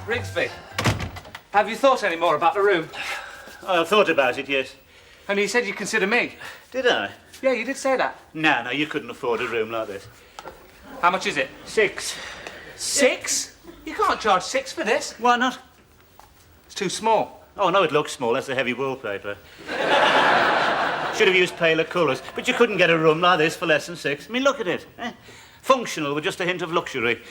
Rigsby, have you thought any more about the room? I thought about it, yes. And you said you'd consider me. Did I? Yeah, you did say that. No, you couldn't afford a room like this. How much is it? 6. 6? You can't charge 6 for this. Why not? It's too small. Oh, no, it looks small. That's the heavy wallpaper. Should have used paler colours. But you couldn't get a room like this for less than 6. I mean, look at it. Functional with just a hint of luxury.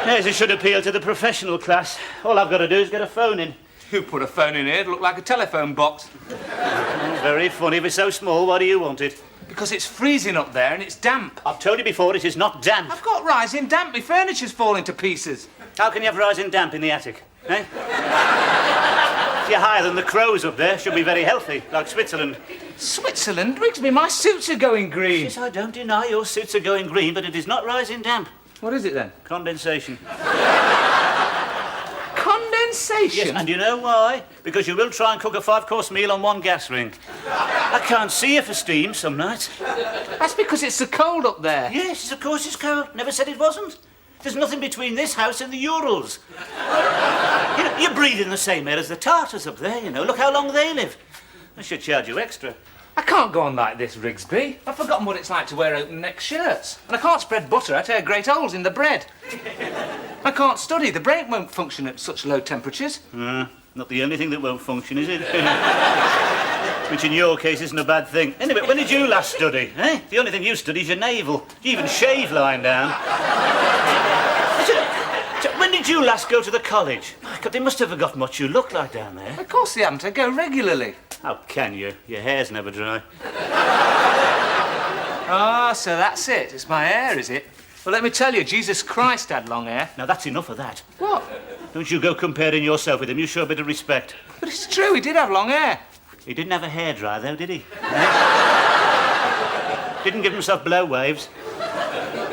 Yes, it should appeal to the professional class. All I've got to do is get a phone in. You put a phone in here, it'll look like a telephone box. Oh, very funny. If it's so small, why do you want it? Because it's freezing up there and it's damp. I've told you before, it is not damp. I've got rising damp. My furniture's falling to pieces. How can you have rising damp in the attic, eh? If you're higher than the crows up there, should be very healthy, like Switzerland. Switzerland? Rigsby, my suits are going green. Yes, I don't deny your suits are going green, but it is not rising damp. What is it then? Condensation. Condensation? Yes, and you know why? Because you will try and cook a 5-course meal on one gas ring. I can't see you for steam some nights. That's because it's so cold up there. Yes, of course it's cold. Never said it wasn't. There's nothing between this house and the Urals. You know, you're breathing the same air as the Tartars up there, you know. Look how long they live. I should charge you extra. I can't go on like this, Rigsby. I've forgotten what it's like to wear open-neck shirts. And I can't spread butter. I tear great holes in the bread. I can't study. The brain won't function at such low temperatures. Not the only thing that won't function, is it? Which in your case isn't a bad thing. Anyway, when did you last study, eh? The only thing you study is your navel. You even shave lying down. When did you last go to the college? My God, they must have forgotten what you look like down there. Of course they haven't. I go regularly. How can you? Your hair's never dry. Ah, so that's it. It's my hair, is it? Well, let me tell you, Jesus Christ had long hair. Now, that's enough of that. What? Don't you go comparing yourself with him. You show a bit of respect. But it's true, he did have long hair. He didn't have a hairdryer, though, did he? Didn't give himself blow waves.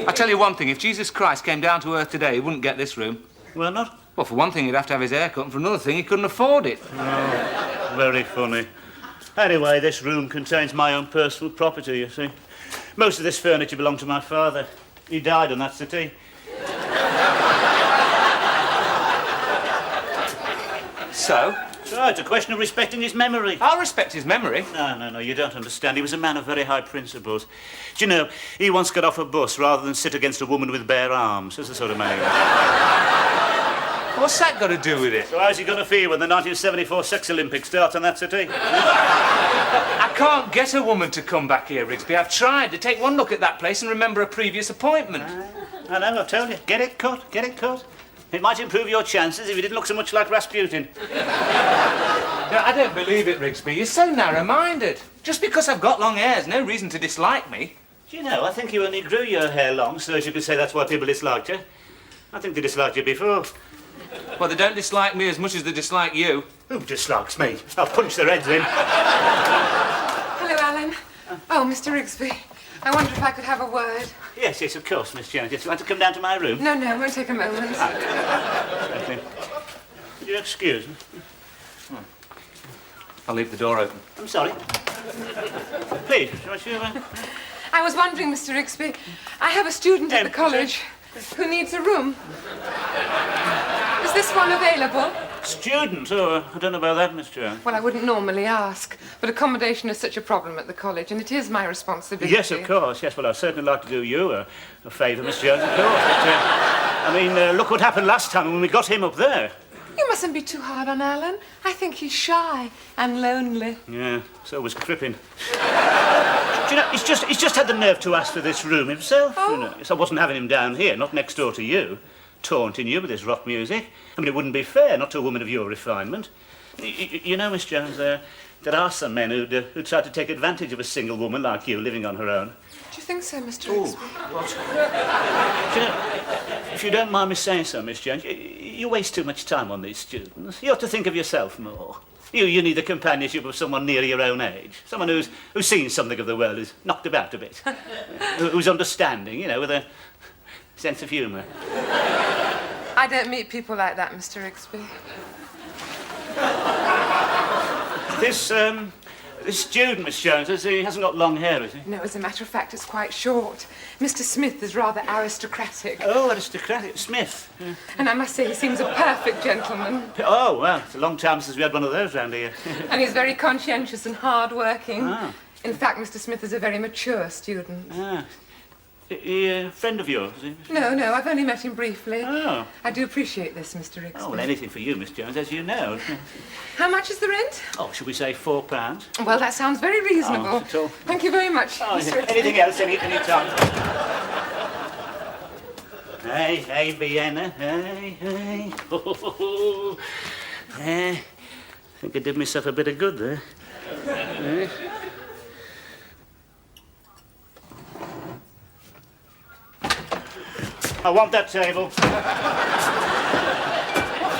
I tell you one thing, if Jesus Christ came down to earth today, he wouldn't get this room. Well, not? Well, for one thing, he'd have to have his hair cut, and for another thing, he couldn't afford it. Oh, very funny. Anyway, this room contains my own personal property, you see. Most of this furniture belonged to my father. He died on that settee. So? So, it's a question of respecting his memory. I'll respect his memory. No, you don't understand. He was a man of very high principles. Do you know, he once got off a bus rather than sit against a woman with bare arms. That's the sort of man he was. What's that got to do with it? So how's he going to feel when the 1974 Sex Olympics start on that settee? I can't get a woman to come back here, Rigsby. I've tried to take one look at that place and remember a previous appointment. I know, I've told you. Get it cut. It might improve your chances if you didn't look so much like Rasputin. No, I don't believe it, Rigsby. You're so narrow-minded. Just because I've got long hair is no reason to dislike me. Do you know, I think you only grew your hair long so as you could say that's why people disliked you. I think they disliked you before. Well, they don't dislike me as much as they dislike you. Who dislikes me? I'll punch their heads in. Hello, Alan. Oh, Mr. Rigsby. I wonder if I could have a word. Yes, of course, Miss Jones. Yes, you want to come down to my room? No, it won't take a moment. Would you excuse me? I'll leave the door open. I'm sorry. Please, shall I I was wondering, Mr. Rigsby, I have a student at the college who needs a room. Is this one available? Student? Oh, I don't know about that, Miss Jones. Well, I wouldn't normally ask, but accommodation is such a problem at the college, and it is my responsibility. Yes, of course. Yes, well, I'd certainly like to do you a favour, Miss Jones, of course. But, look what happened last time when we got him up there. You mustn't be too hard on Alan. I think he's shy and lonely. Yeah, so was Crippen. Do you know, he's just had the nerve to ask for this room himself. Oh. You know. So I wasn't having him down here, not next door to you, taunting you with his rock music. I mean, it wouldn't be fair, not to a woman of your refinement. You know, Miss Jones, there are some men who'd try to take advantage of a single woman like you living on her own. Do you think so, Mr. Oh, Rigsby? what? Do you know, if you don't mind me saying so, Miss Jones, you waste too much time on these students. You ought to think of yourself more. You need the companionship of someone near your own age. Someone who's seen something of the world, who's knocked about a bit. Who's understanding, you know, with a sense of humour. I don't meet people like that, This student, Miss Jones, he hasn't got long hair, has he? No, as a matter of fact, it's quite short. Mr. Smith is rather aristocratic. Oh, aristocratic. Smith. Yeah. And I must say, he seems a perfect gentleman. Oh, well, it's a long time since we had one of those round here. And he's very conscientious and hard-working. Ah. In fact, Mr. Smith is a very mature student. Ah. He a friend of yours, is he? No, I've only met him briefly. Oh. I do appreciate this, Mr. Rigsby. Oh, well, anything for you, Miss Jones, as you know. How much is the rent? Oh, should we say £4? Well, that sounds very reasonable. Oh, not at all. Thank you very much, Oh, Mr. Rigsby. anything else, any time. Hey, Vienna, hey. I think I did myself a bit of good there. I want that table.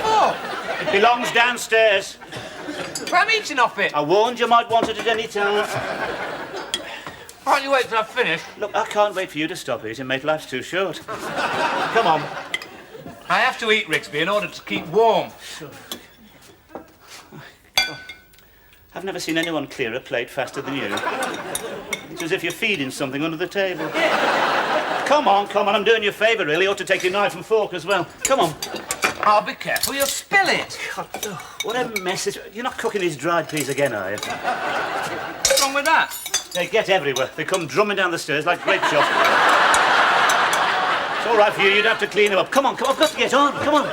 What It belongs downstairs. for? I'm eating off it. I warned you might want it at any time. Can't you wait till I've finished? Look, I can't wait for you to stop eating, mate. Life's too short. Come on. I have to eat, Rigsby, in order to keep warm. I've never seen anyone clear a plate faster than you. It's as if you're feeding something under the table. Come on, I'm doing you a favour, really. You ought to take your knife and fork as well. Come on. I'll be careful, you'll spill it. God, what a mess. You're not cooking these dried peas again, are you? What's wrong with that? They get everywhere. They come drumming down the stairs like grape shot. It's all right for you. You'd have to clean them up. Come on. I've got to get on. Come on.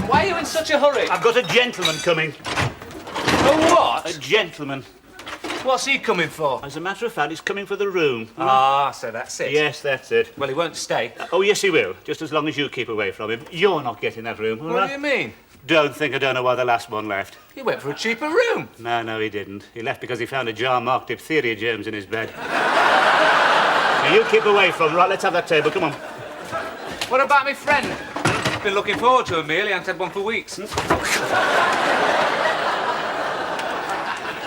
Why are you in such a hurry? I've got a gentleman coming. A what? A gentleman. What's he coming for? As a matter of fact, he's coming for the room. Ah, so that's it. Yes, that's it. Well, he won't stay. Oh, yes, he will. Just as long as you keep away from him. You're not getting that room, all What right? do you mean? Don't think I don't know why the last one left. He went for a cheaper room. No, he didn't. He left because he found a jar marked diphtheria germs in his bed. Now, you keep away from him. Right, let's have that table. Come on. What about my friend? Been looking forward to a meal. He hasn't had one for weeks.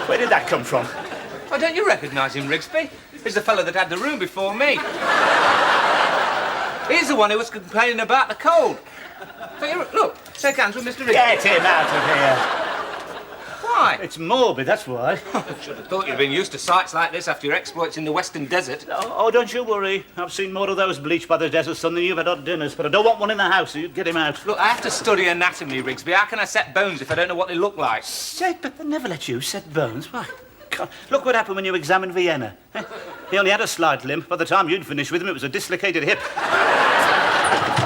Where did that come from? Why, don't you recognise him, Rigsby? He's the fellow that had the room before me. He's the one who was complaining about the cold. Look, shake hands with Mr. Rigsby. Get him out of here. Why? It's morbid, that's why. Should have thought you'd been used to sights like this after your exploits in the Western Desert. Oh, don't you worry. I've seen more of those bleached by the desert sun than you've had hot dinners, but I don't want one in the house, so you'd get him out. Look, I have to study anatomy, Rigsby. How can I set bones if I don't know what they look like? But they never let you set bones. Why? God, look what happened when you examined Vienna. He only had a slight limp. By the time you'd finished with him, it was a dislocated hip.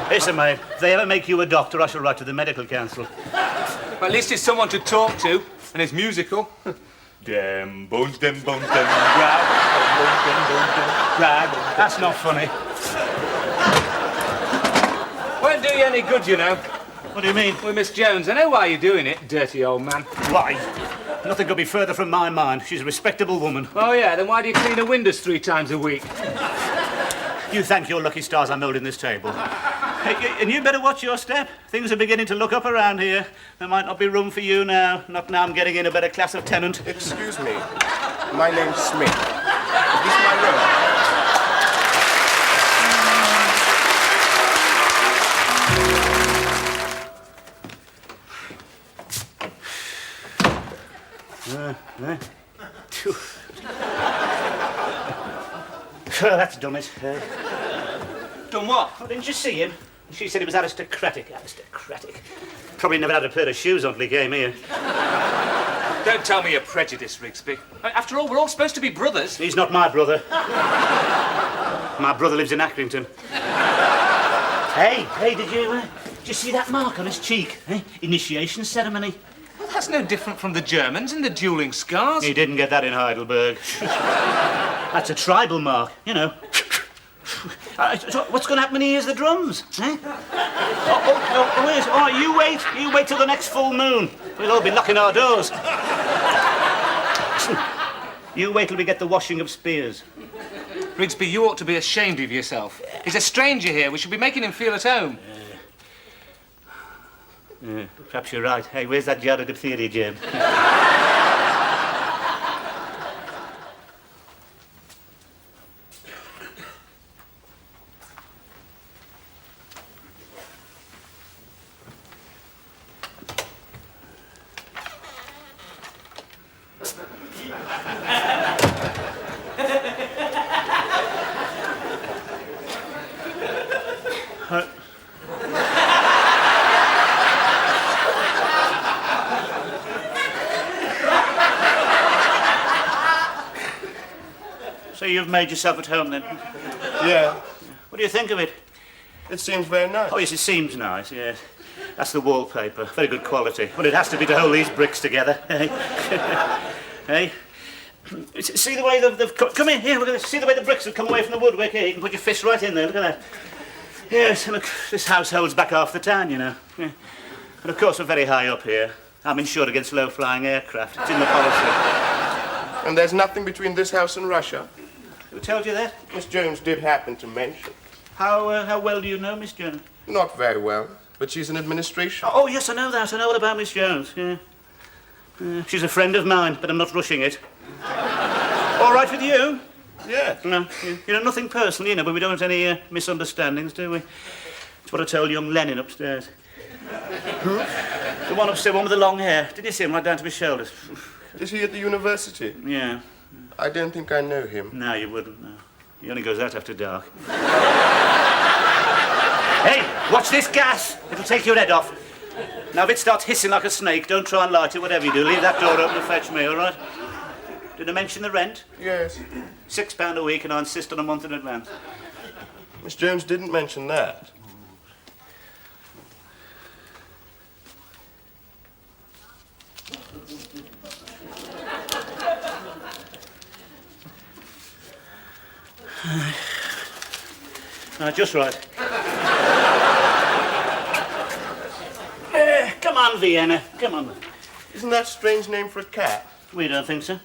Listen, mate, if they ever make you a doctor, I shall write to the medical council. Well, at least he's someone to talk to, and he's musical. Dem bones, rag, rag. That's not funny. Won't do you any good, you know. What do you mean? With Miss Jones. I know why you're doing it, dirty old man. Why? Nothing could be further from my mind. She's a respectable woman. Oh, yeah, then why do you clean the windows 3 times a week? You thank your lucky stars I'm holding this table. And you better watch your step. Things are beginning to look up around here. There might not be room for you now. Not now I'm getting in a better class of tenant. Excuse me. My name's Smith. Is this my room? That's done it. Done what? Oh, didn't you see him? She said he was aristocratic. Probably never had a pair of shoes on till he came here. Don't tell me you're prejudiced, Rigsby. After all, we're all supposed to be brothers. He's not my brother. My brother lives in Accrington. Hey, did you see that mark on his cheek? Initiation ceremony. Well, that's no different from the Germans and the dueling scars. He didn't get that in Heidelberg. That's a tribal mark, you know. So what's going to happen when he hears the drums? Wait. Oh, you wait till the next full moon. We'll all be knocking our doors. You wait till we get the washing of spears. Rigsby, you ought to be ashamed of yourself. He's a stranger here. We should be making him feel at home. Perhaps you're right. Hey, where's that jar of diphtheria germ? So you've made yourself at home then? Yeah, What do you think of it? it seems very nice. Oh, yes, it seems nice, yes. That's the wallpaper. Very good quality. Well, it has to be to hold these bricks together. Hey? See the way they've come in here, look at this. See the way the bricks have come away from the woodwork here? You can put your fist right in there, look at that. Yes, and look, this house holds back half the town, you know. Yeah. And of course, we're very high up here. I'm insured against low-flying aircraft. It's in the policy. And there's nothing between this house and Russia. Who told you that? Miss Jones did happen to mention. How well do you know Miss Jones? Not very well, but she's in administration. Oh, yes, I know that. I know all about Miss Jones, yeah. She's a friend of mine, but I'm not rushing it. All right with you? Yeah. No, you know, nothing personal, you know, but we don't have any misunderstandings, do we? That's what I told young Lenin upstairs. Who? The one upstairs, one with the long hair. Did you see him right down to his shoulders? Is he at the university? Yeah. I don't think I know him. No, you wouldn't, no. He only goes out after dark. Hey, watch this gas. It'll take your head off. Now, if it starts hissing like a snake, don't try and light it, whatever you do. Leave that door open to fetch me, all right? Did I mention the rent? Yes. £6 a week, and I insist on a month in advance. Miss Jones didn't mention that. Just right. Come on, Vienna. Come on. Isn't that a strange name for a cat? We don't think so.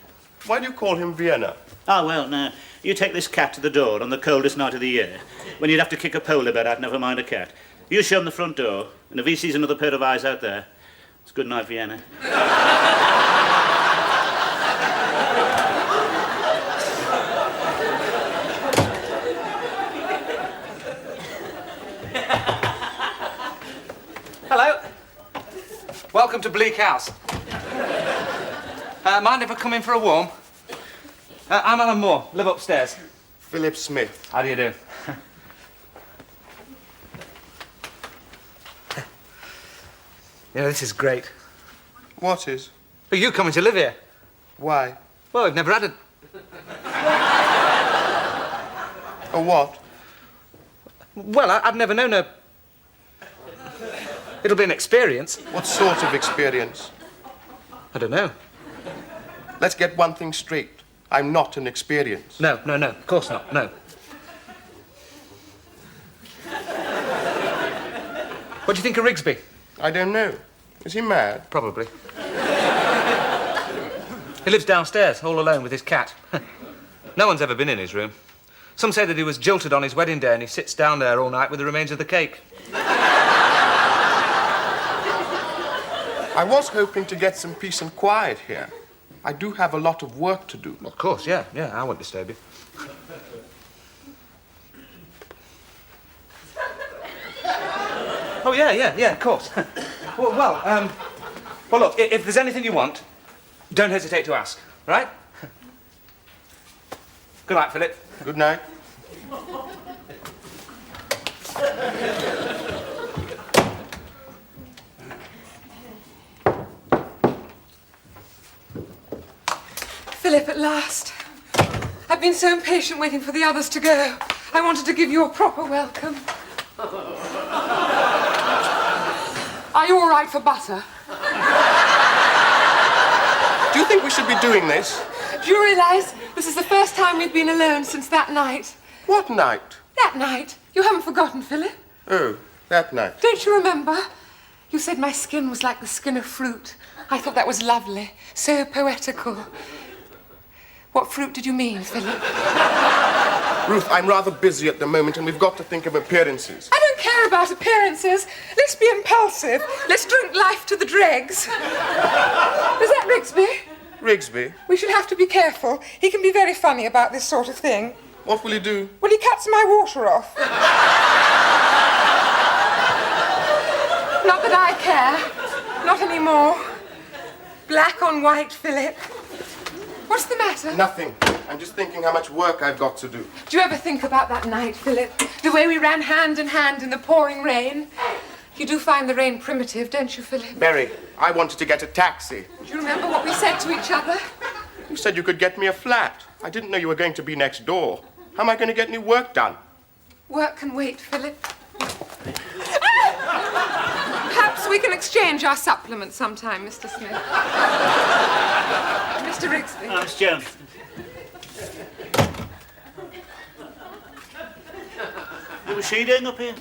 Why do you call him Vienna? Ah, well, no. You take this cat to the door on the coldest night of the year, when you'd have to kick a polar bear out, never mind a cat. You show him the front door, and if he sees another pair of eyes out there, it's good night, Vienna. Hello. Welcome to Bleak House. Mind if I come in for a warm? I'm Alan Moore, live upstairs. Philip Smith. How do you do? You know, this is great. What is? Are you coming to live here? Why? Well, we've never had a... A what? Well, I've never known a... It'll be an experience. What sort of experience? I don't know. Let's get one thing straight. I'm not an experience. No, of course not, no. What do you think of Rigsby? I don't know. Is he mad? Probably. He lives downstairs, all alone with his cat. No one's ever been in his room. Some say that he was jilted on his wedding day and he sits down there all night with the remains of the cake. I was hoping to get some peace and quiet here. I do have a lot of work to do. Of course, yeah, I won't disturb you. Oh, yeah, of course. Well, look, if there's anything you want, don't hesitate to ask, right? Good night, Philip. Good night. Philip, at last. I've been so impatient waiting for the others to go. I wanted to give you a proper welcome. Are you all right for butter? Do you think we should be doing this? Do you realise this is the first time we've been alone since that night? What night? That night? You haven't forgotten, Philip? Oh, that night. Don't you remember? You said my skin was like the skin of fruit. I thought that was lovely, so poetical. What fruit did you mean, Philip? Ruth, I'm rather busy at the moment and we've got to think of appearances. I don't care about appearances. Let's be impulsive. Let's drink life to the dregs. Is that Rigsby? Rigsby? We should have to be careful. He can be very funny about this sort of thing. What will he do? Well, he cuts my water off. Not that I care. Not anymore. Black on white, Philip. What's the matter? Nothing. I'm just thinking how much work I've got to do. Do you ever think about that night, Philip? The way we ran hand in hand in the pouring rain? You do find the rain primitive, don't you, Philip? Mary, I wanted to get a taxi. Do you remember what we said to each other? You said you could get me a flat. I didn't know you were going to be next door. How am I going to get any work done? Work can wait, Philip. Perhaps we can exchange our supplements sometime, Mr. Smith. Mr. Rigsby. Miss Jones. What was she doing up here?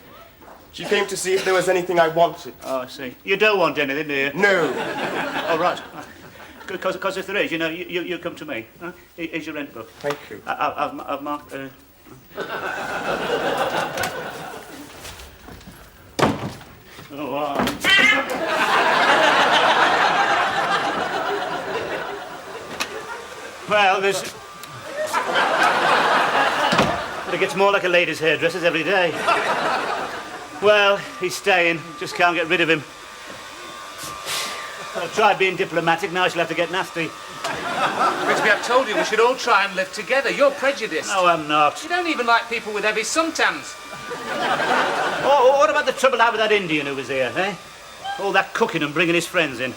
She came to see if there was anything I wanted. Oh, I see. You don't want anything, do you? No. Oh, right. Because if there is, you come to me. Huh? Here's your rent book. Thank you. I've marked... Oh, wow. Well, there's... But it gets more like a lady's hairdresser's every day. Well, he's staying. Just can't get rid of him. I've tried being diplomatic, now she'll have to get nasty. Rigsby, I've told you we should all try and live together. You're prejudiced. No, I'm not. You don't even like people with heavy suntans. Oh, what about the trouble I had with that Indian who was here, eh? All that cooking and bringing his friends in.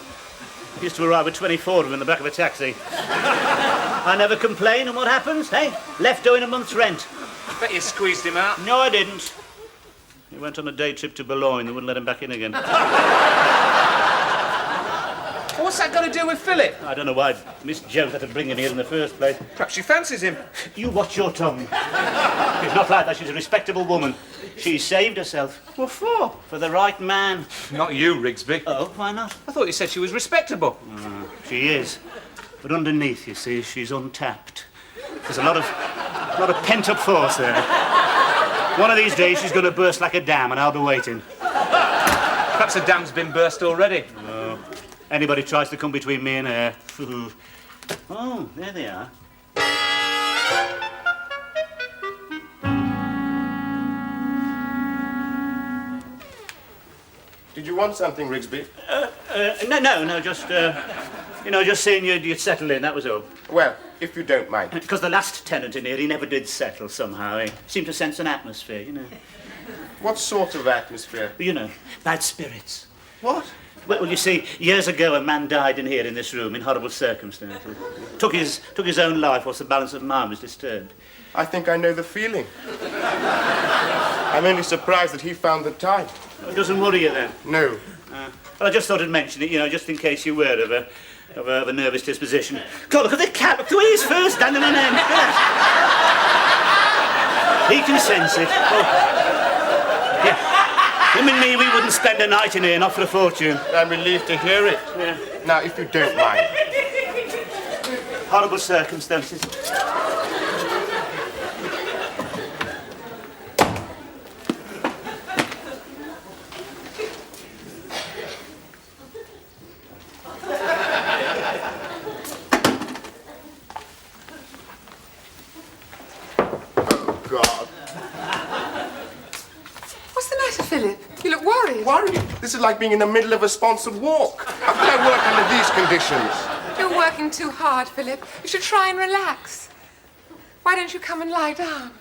He used to arrive with 24 of them in the back of a taxi. I never complain, and what happens, eh? Left owing a month's rent. Bet you squeezed him out. No, I didn't. He went on a day trip to Boulogne. They wouldn't let him back in again. What's that got to do with Philip? I don't know why Miss Jones had to bring him here in the first place. Perhaps she fancies him. You watch your tongue. She's not like that. She's a respectable woman. She saved herself. What for? For the right man. Not you, Rigsby. Oh, why not? I thought you said she was respectable. She is. But underneath, you see, she's untapped. There's a lot of pent-up force there. One of these days, she's going to burst like a dam, and I'll be waiting. Perhaps the dam's been burst already. No. Anybody tries to come between me and her. Oh, there they are. Did you want something, Rigsby? No, just seeing you'd settle in, that was all. Well, if you don't mind. Because the last tenant in here, he never did settle somehow. He seemed to sense an atmosphere, you know. What sort of atmosphere? You know, bad spirits. What? Well, you see, years ago a man died in here in this room in horrible circumstances. Took his own life whilst the balance of mine was disturbed. I think I know the feeling. I'm only surprised that he found the time. It doesn't worry you then? No. Well, I just thought I'd mention it, just in case you were of a nervous disposition. God, look at the cat. Look the way he's first standing on end. He can sense it. Oh. Yeah. Him and me, we wouldn't spend a night in here, not for a fortune. I'm relieved to hear it. Yeah. Now, if you don't mind. Horrible circumstances. Philip, you look worried. Worried? This is like being in the middle of a sponsored walk. How can I work under these conditions? You're working too hard, Philip. You should try and relax. Why don't you come and lie down?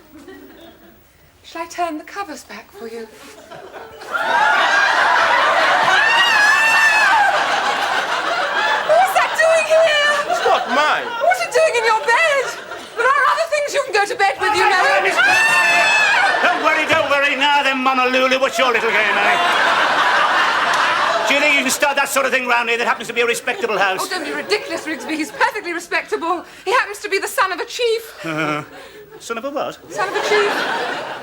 Shall I turn the covers back for you? What's that doing here? It's not mine. What's it doing in your bed? There are other things you can go to bed with, you know. Don't worry now then, Monolulu. What's your little game, eh? Do you think you can start that sort of thing round here that happens to be a respectable house? Oh, don't be ridiculous, Rigsby. He's perfectly respectable. He happens to be the son of a chief. Son of a what? Son of a chief.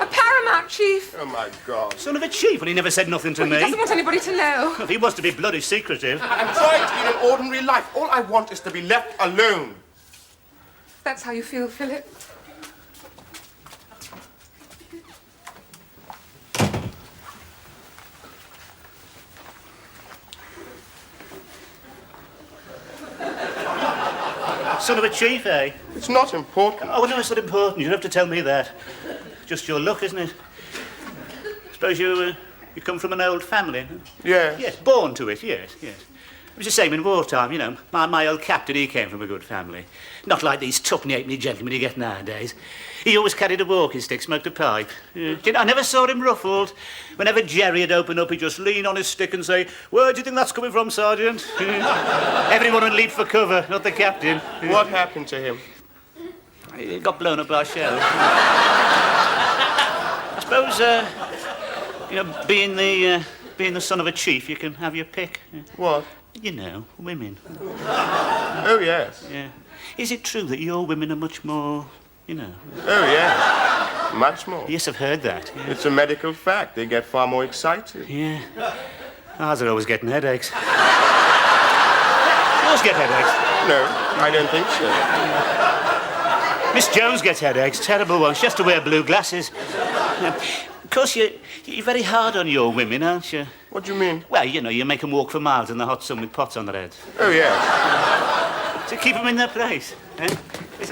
A paramount chief. Oh, my God. Son of a chief? Well, he never said nothing to me. He doesn't want anybody to know. If he wants to be bloody secretive. I'm trying to lead an ordinary life. All I want is to be left alone. That's how you feel, Philip. Son of a chief, eh? It's not important. Oh, no, it's not important. You don't have to tell me that. Just your luck, isn't it? Suppose you come from an old family? Huh? Yes. Yes, born to it, yes. It was the same in wartime, you know. My old captain, he came from a good family. Not like these tuppeny-halfpenny gentlemen you get nowadays. He always carried a walking stick, smoked a pipe. Do you know, I never saw him ruffled. Whenever Jerry would open up, he'd just lean on his stick and say, "Where do you think that's coming from, Sergeant?" Everyone would leap for cover, not the captain. What happened to him? He got blown up by a shell. I suppose, you know, being the son of a chief, you can have your pick. What? You know, women. Oh, yes. Yeah. Is it true that your women are much more, you know? Oh, yes. Much more. Yes, I've heard that. Yeah. It's a medical fact. They get far more excited. Yeah. Ours are always getting headaches. Yours get headaches. No, I don't think so. Miss Jones gets headaches, terrible ones. She has to wear blue glasses. Of course, you're very hard on your women, aren't you? What do you mean? Well, you know, you make them walk for miles in the hot sun with pots on their heads. Oh, yes. To keep them in their place. Eh?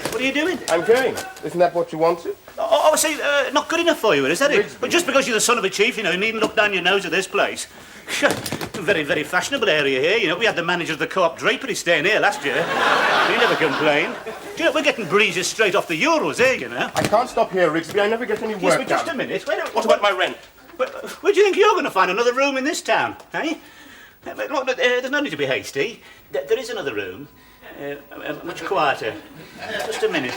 What are you doing? I'm going. Isn't that what you wanted? Oh, I see, not good enough for you, is that it? Rigsby. But just because you're the son of a chief, you know, you needn't look down your nose at this place. Very, very fashionable area here, you know. We had the manager of the Co-op drapery staying here last year. He never complained. Do you know, we're getting breezes straight off the Urals here, you know. I can't stop here, Rigsby. I never get any work Yes, but just done. a minute. What about my rent? Where do you think you're going to find another room in this town, eh? Look, there's no need to be hasty. There is another room, much quieter. Just a minute.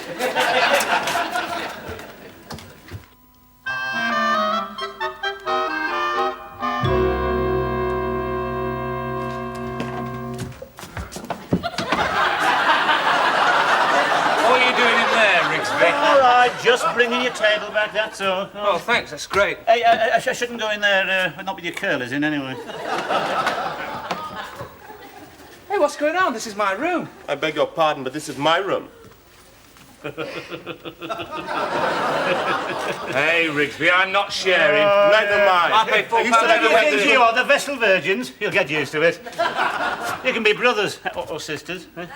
What are you doing in there, Rigsby? All right, just bringing your table back, that's all. Oh, thanks, that's great. Hey, I shouldn't go in there, not with your curlers in, anyway. Hey, what's going on? This is my room. I beg your pardon, but this is my room. Hey, Rigsby, I'm not sharing. Neither mind. I pay I used to £4 live You every think week. you are the vessel virgins? You'll get used to it. You can be brothers or sisters. Eh?